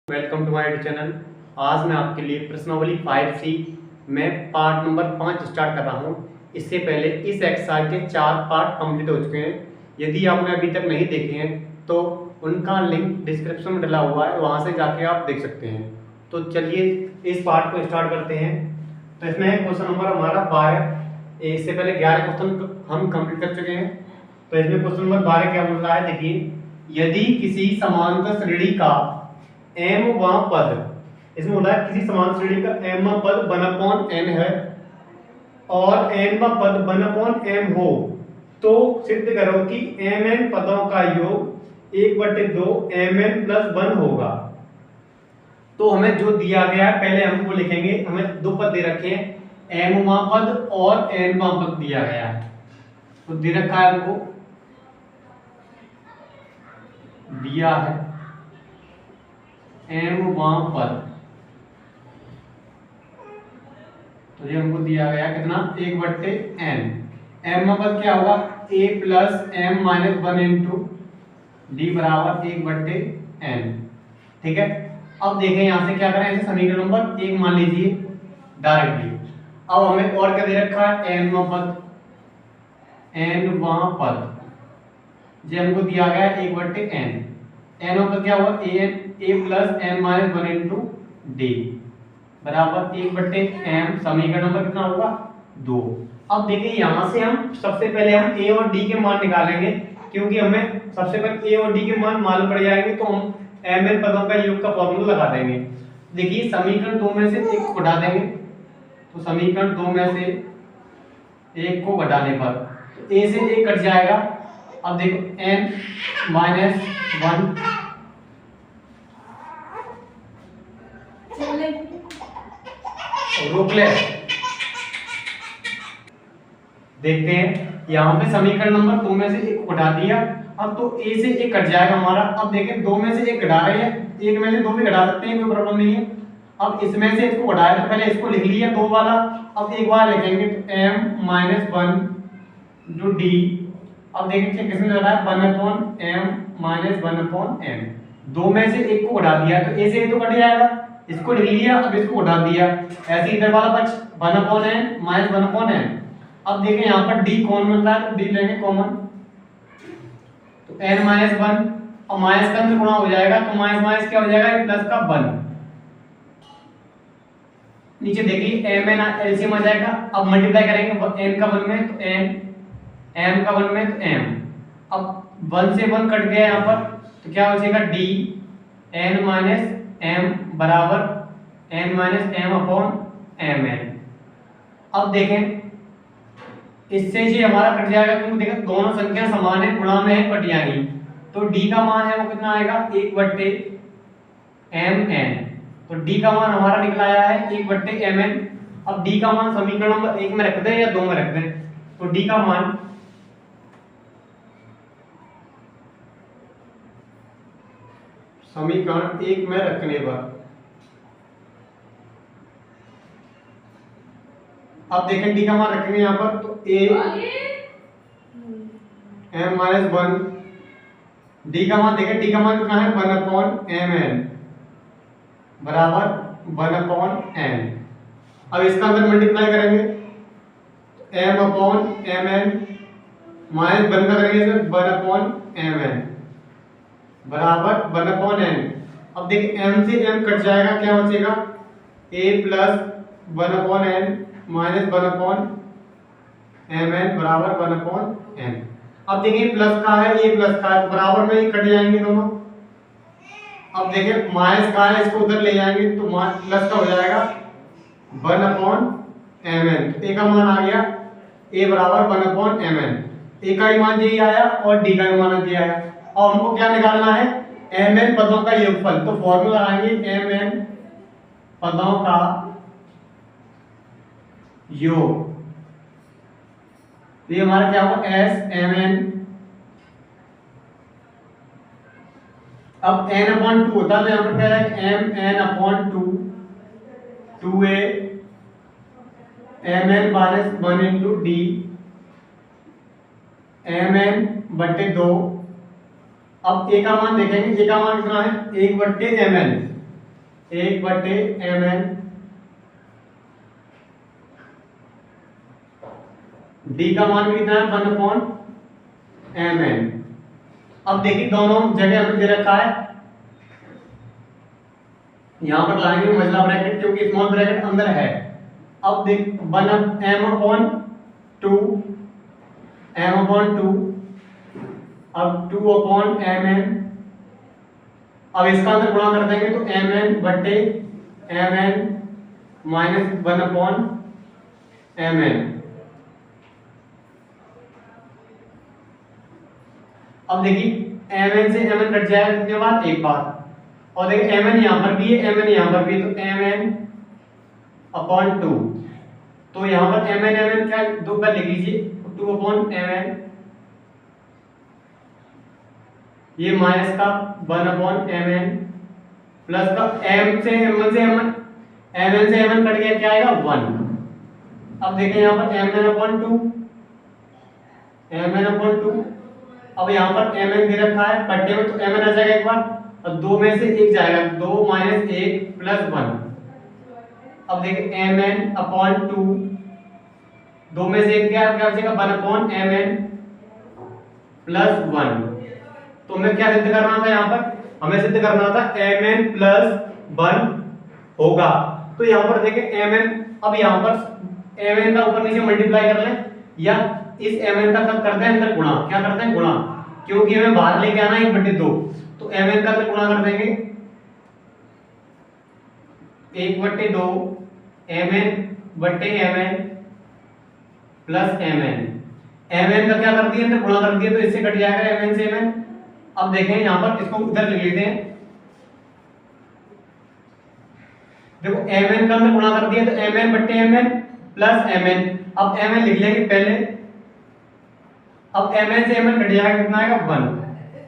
Welcome to my channel. आज मैं आपके लिए प्रश्नावली 5C में पार्ट नंबर 5 स्टार्ट कर रहा हूं। इससे पहले इस एक्सरसाइज के 4 पार्ट कंप्लीट हो चुके हैं। यदि आपने अभी तक नहीं देखे हैं तो उनका लिंक डिस्क्रिप्शन में डला हुआ है, वहां से जाके आप देख सकते हैं। तो चलिए इस पार्ट को स्टार्ट करते हैं। तो इसमें क्वेश्चन नंबर हमारा 12। इससे पहले 11 क्वेश्चन हम कंप्लीट कर चुके हैं। तो इसमें क्वेश्चन नंबर 12 क्या बोल रहा है, देखिए। यदि किसी समांतर श्रेणी का m पद, इसमें बोला है किसी समान श्रेणी का m पद 1/n है और n पद 1/m हो, तो सिद्ध करो कि mn पदों का योग 1/2 mn + 1 होगा। तो हमें जो दिया गया है पहले हम वो लिखेंगे। हमें दो पद दे रखे हैं, m पद और n पद दिया गया है। तो दे रखा है हमको, दिया है m पद, तो ये हमको दिया गया कितना, 1/n। m पद क्या होगा, a + m - 1 × d = 1/n। ठीक है। अब देखें यहां से क्या करें, ऐसे समीकरण नंबर 1 मान लीजिए डायरेक्टली। अब हमें और क्या दे रखा है, n पद, ये हमको दिया गया है 1/n। n पद क्या होगा, a + m - 1 × d = 1/m। समीकरण नंबर कितना होगा, 2। अब देखिए यहां से हम सबसे पहले हम a और d के मान निकालेंगे, क्योंकि हमें सबसे पहले a और d के मान मालूम पड़ जाएंगे तो हम mn पदों का योग का फॉर्मूला लगा देंगे। देखिए समीकरण 2 में से 1 को घटा देंगे, तो समीकरण 2 में से 1 को घटाने पर तो a से 1 कट जाएगा। अब देखो n - 1 रोक ले। देखते हैं यहाँ पे समीकरण नंबर 2 में से 1 को घटा दिया। अब तो a से 1 कट जाएगा हमारा। अब देखें 2 में से 1 घटा रहे हैं, 1 में से 2 भी घटा सकते हैं, कोई प्रॉब्लम नहीं है। अब इसमें से इसको घटाया तो पहले इसको लिख लिया 2 वाला, अब एक बार लिखेंगे तो m - 1 जो d। अब देखिए किसने घटाया, 1/m - 1/m। 2 में से 1 को घटा दिया तो a से 1 तो कट जाएगा, इसको लिख लिया, अब इसको घटा दिया। ऐसे इधर वाला पक्ष 1/n - 1/n। अब देखें यहाँ पर d कौन मिल रहा है, तो d लेंगे कॉमन, तो n - 1 और माइनस का अंदर गुणा हो जाएगा, तो माइनस माइनस क्या हो जाएगा, प्लस का 1। नीचे देखिए mn एलसीएम आ जाएगा। अब मल्टीप्लाई करेंगे n का 1 में तो n, m का 1 में तो m। अब 1 से 1 कट गया यहाँ पर, तो क्या हो जाएगा, d n - m बराबर n - m/mn। अब देखें इससे ये हमारा कट जाएगा, क्योंकि देखो दोनों संख्या समान है, गुणा में है, कट जाएंगी। तो d का मान है वो कितना आएगा, 1/mn। तो d का मान हमारा निकला आया है 1/mn। अब d का मान समीकरण नंबर 1 में रख दें या 2 में रख दें, तो d का मान समीकरण 1 में रखने पर, अब देखें d का मान रखेंगे यहाँ पर, तो a m - 1, d का मान देखें, d का मान कितना है, 1/mn बराबर 1/n। अब इसका अंदर मल्टीप्लाई करेंगे तो m/mn माइनस 1 का करेंगे तो 1/mn बराबर 1/n। अब देखिए m से m कट जाएगा, क्या बचेगा, a + 1/n माइनस 1/mn बराबर 1/n। अब देखिए प्लस का है, ये प्लस का है, तो बराबर में ही कट जाएंगे दोनों। अब देखिए माइनस का है, इसको उधर ले जाएंगे तो प्लस का हो जाएगा 1/mn। तो a का मान आ गया, a बराबर 1/mn। a का ही मान यही आया और d का ही मान यही आया। और हमको क्या निकालना है, mn पदों का योगफल। तो फॉर्मूला लगाएंगे mn पदों का योग। ये हमारा क्या होगा, smn। अब n/2 होता है तो यहाँ पर क्या है, mn/2 2a mn - 1 × d mn/2। अब a का मान देखेंगे, a का मान कितना है, 1/mn। 1/mn, डी का मान कितना है 1/mn। अब देखिए दोनों जगह हमें दे रखा है, यहां पर लाएंगे मझला ब्रैकेट क्योंकि स्मॉल ब्रैकेट अंदर है। अब देख 1/m/2, m/2, अब 2/mn, अब इसका अंदर गुणा कर देंगे तो mn/mn माइनस 1/mn। अब देखिए mn से mn कट जाएगा कितने बार, एक बार। और देखिए mn यहां पर भी है, mn यहां पर भी है, तो mn/2, तो यहां पर mn क्या दो बार लिख लीजिए 2/mn, ये माइनस का 1/mn प्लस का m से mn से mn, mn से mn कट गया, क्या आएगा 1। अब देखें यहां पर mn/2, अब यहाँ पर mn दे रखा है पट्टे में, तो mn आ जाएगा एक बार, और दो में से एक जाएगा, 2 - 1 + 1। अब देखिए mn/2, दो में से एक क्या हो जाएगा 1/mn + 1। तो हमें क्या सिद्ध करना था, यहाँ पर हमें सिद्ध करना था mn + 1 होगा। तो यहाँ पर देखिए mn, अब यहाँ पर mn का ऊपर नीचे मल्टीप्लाई कर लें, या इस mn का करते हैं अंदर गुणा, क्या करते हैं गुणा, क्योंकि हमें बाहर लेके आना है 1/2, तो mn का अंदर गुणा कर देंगे 1/2 mn/mn प्लस mn, mn का क्या कर दिया अंदर गुणा कर दिया, तो इससे कट जाएगा mn से mn। अब देखें यहाँ पर इसको उधर लिख लेते हैं, देखो mn का अंदर गुणा कर दिया तो mn/mn प्लस mn। अब mn लिख लेंगे पहले, अब mn से mn कट जाएगा, कितना आएगा 1।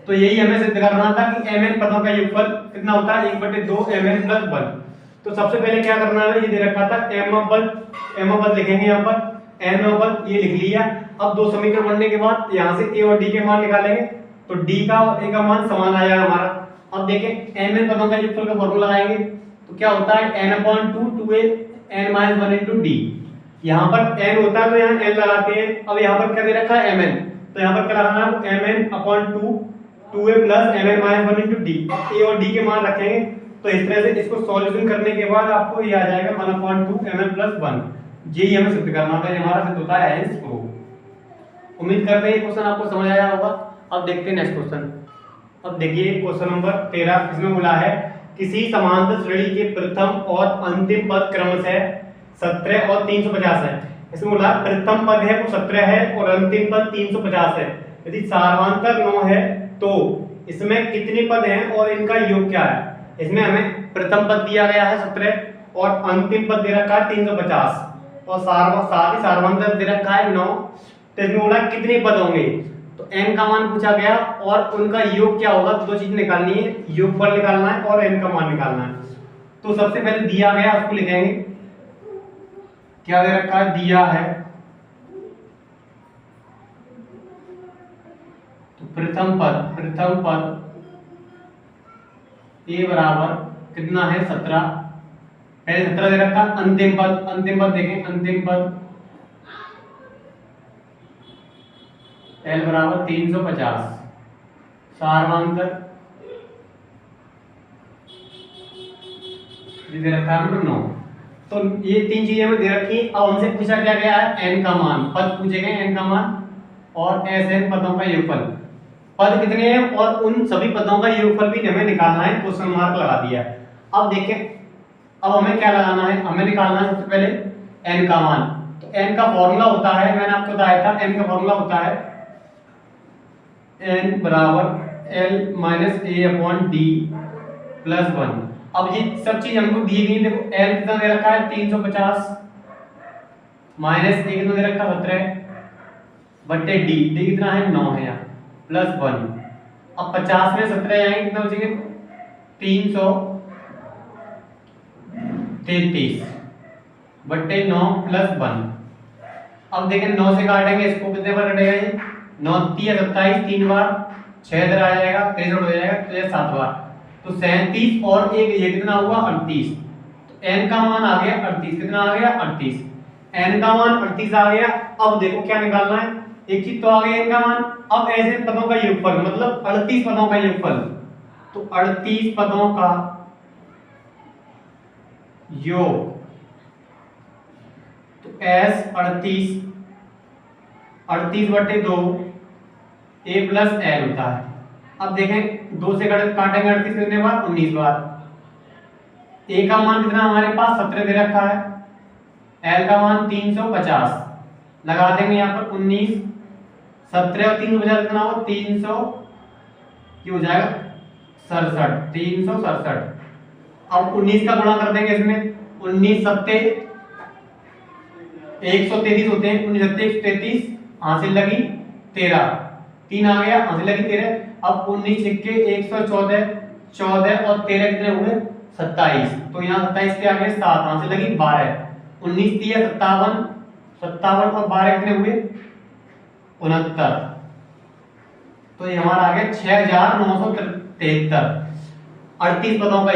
तो यही हमें सिद्ध करना था कि mn पदों का योगफल कितना होता है 1/2 mn + 1। तो सबसे पहले क्या करना है, ये दे रखा था m/पद लिखेंगे, यहाँ पर n/पद ये लिख लिया। अब दो समीकरण बनने के बाद यहाँ से a और d के मान निकालेंगे, तो d का और a का मान समान आ जाएगा हमारा। अब देखें mn पदों का योगफल का फॉर्मूला लगाएंगे, तो क्या होता है n/2 2a n - 1 * d। यहाँ पर n होता है तो यहाँ n लगाते हैं। अब यहाँ पर क्या दे रखा है mn, तो यहाँ पर क्या लगाना है mn/2 2a + mn - 1 * d। अब a और d के मान रखेंगे, तो इस तरह से इसको सॉल्यूशन करने के बाद आपको ये आ जाएगा 1/2 mn + 1। यही हमें सिद्ध करना था, ये हमारा सिद्ध होता है हेंस प्रूव। उम्मीद करते हैं ये क्वेश्चन आपको समझ आया होगा। अब देखते हैं नेक्स्ट क्वेश्चन। अब देखिए क्वेश्चन नंबर 13, इसमें बोला है किसी समांतर श्रेणी के प्रथम और अंतिम पद क्रमशः 17 और 350 है। इसमें बोला प्रथम पद है वो 17 है और अंतिम पद 350 है। यदि सार्वधातुक 9 है तो इसमें कितने पद हैं और इनका योग क्या है। इसमें हमें प्रथम पद दिया गया है 17 और अंतिम पद दे रखा है 350 और साथ ही सार्वधातुक दे रखा है 9। तो इसमें बोला कितने पद होंगे, तो n का मान पूछा गया और उनका योग क्या होगा। तो दो चीज निकालनी है, योगफल निकालना है और n का मान निकालना है। तो सबसे पहले दिया गया उसको लिखेंगे, क्या दे रखा है, दिया है तो प्रथम पद a बराबर कितना है 17, पहले 17 दे रखा। अंतिम पद देखें, अंतिम पद l बराबर 350, सार्वधातुक दे रखा है 9। तो ये तीन चीजें हमें दे रखी। अब हमसे पूछा क्या गया है n का मान, पद पूछे गए n का मान और sn पदों का योगफल। पद कितने हैं और उन सभी पदों का योगफल भी हमें निकालना है, क्वेश्चन मार्क लगा दिया। अब देखें, अब हमें क्या लगाना है, हमें निकालना है सबसे पहले n का मान। तो n का फॉर्मूला होता है, मैंने आपको बताया था n का फॉर्मूला होता है n बराबर l - a/d + 1। अब ये सब चीज हमको दी गई, देखो l कितना दे रखा है 350 माइनस a कितना दे रखा है 17 बट्टे d कितना है 9 है यहाँ +1। अब 50 में 17 आएंगे कितना बचेंगे 333 बट्टे 9 + 1। अब देखें 9 से काटेंगे इसको, कितने बार कटेगा ये 9 × 3 = 27, 3 बार 6 इधर आ जाएगा 63 हो जाएगा, तो ये 7 बार तो 37 और एक ये कितना हुआ 38। तो n का मान आ गया 38। कितना आ गया 38। n का मान 38 आ गया। अब देखो क्या निकालना है, एक चीज तो आ गई n का मान। अब ऐसे पदों का योगफल मतलब 38 पदों का योगफल, तो 38 पदों का योग, तो s 38 38/2 a प्लस l होता है। अब देखें 2 से काटेंगे 38 कितने बार 19 बार। a का मान कितना हमारे पास 17 दे रखा है, l का मान 350 लगा देंगे यहाँ पर 19 17 और 350 कितना होगा 300, ये हो जाएगा 67 367। अब 19 का गुणा कर देंगे इसमें, 19 सत्ते 133 होते हैं, 19 सत्ते 133, हासिल लगी 13, 3 आ गया हासिल लगी 13। अब 19 छिक्के 114 14 और 13 कितने हुए 27। तो यहाँ 27 के आगे 7 हासिल लगी 12, 19 3 57 57 और 12 कितने हुए 69। तो ये हमारा आ गया 6973 38 पदों का